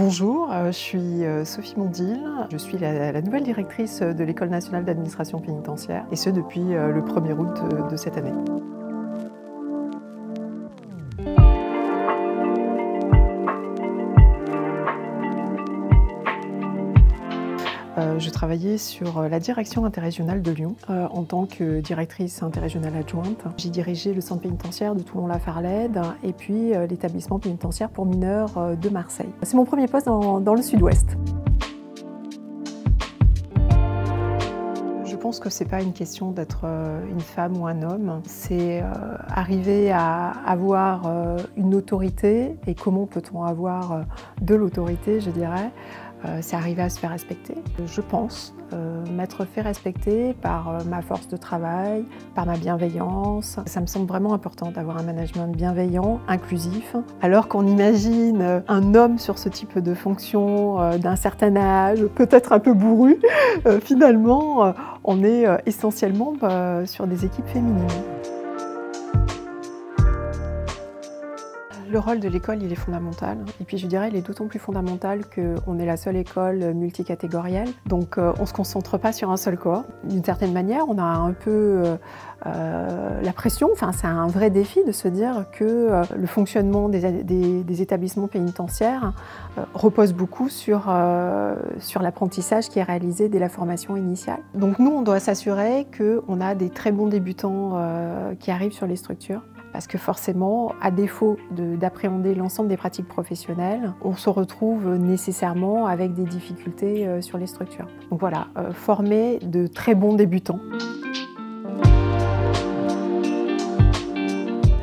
Bonjour, je suis Sophie Mondil, je suis la nouvelle directrice de l'École nationale d'administration pénitentiaire, et ce depuis le 1er août de cette année. Je travaillais sur la direction interrégionale de Lyon en tant que directrice interrégionale adjointe. J'ai dirigé le centre pénitentiaire de Toulon-la-Farlède et puis l'établissement pénitentiaire pour mineurs de Marseille. C'est mon premier poste dans le sud-ouest. Je pense que ce n'est pas une question d'être une femme ou un homme, c'est arriver à avoir une autorité, et comment peut-on avoir de l'autorité, je dirais. C'est arriver à se faire respecter. Je pense m'être fait respecter par ma force de travail, par ma bienveillance. Ça me semble vraiment important d'avoir un management bienveillant, inclusif. Alors qu'on imagine un homme sur ce type de fonction d'un certain âge, peut-être un peu bourru, finalement, on est essentiellement sur des équipes féminines. Le rôle de l'école, il est fondamental. Et puis je dirais, il est d'autant plus fondamental qu'on est la seule école multicatégorielle. Donc on ne se concentre pas sur un seul corps. D'une certaine manière, on a un peu la pression, enfin c'est un vrai défi de se dire que le fonctionnement des établissements pénitentiaires repose beaucoup sur l'apprentissage qui est réalisé dès la formation initiale. Donc nous, on doit s'assurer qu'on a des très bons débutants qui arrivent sur les structures. Parce que forcément, à défaut d'appréhender l'ensemble des pratiques professionnelles, on se retrouve nécessairement avec des difficultés sur les structures. Donc voilà, former de très bons débutants.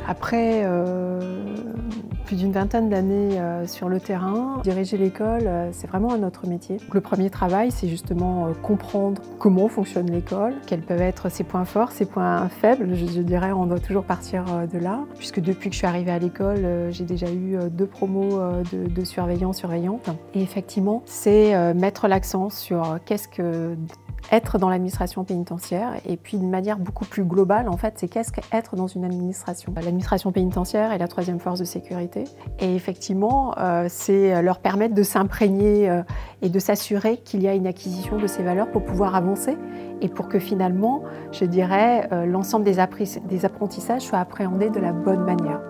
Après plus d'une vingtaine d'années sur le terrain, diriger l'école, c'est vraiment un autre métier. Le premier travail, c'est justement comprendre comment fonctionne l'école, quels peuvent être ses points forts, ses points faibles. Je dirais, on doit toujours partir de là, puisque depuis que je suis arrivée à l'école, j'ai déjà eu 2 promos de surveillants-surveillantes. Et effectivement, c'est mettre l'accent sur qu'est-ce que être dans l'administration pénitentiaire, et puis d'une manière beaucoup plus globale, en fait, c'est qu'est-ce qu'être dans une administration. L'administration pénitentiaire est la 3e force de sécurité, et effectivement, c'est leur permettre de s'imprégner et de s'assurer qu'il y a une acquisition de ces valeurs pour pouvoir avancer, et pour que finalement, je dirais, l'ensemble des apprentissages soient appréhendés de la bonne manière.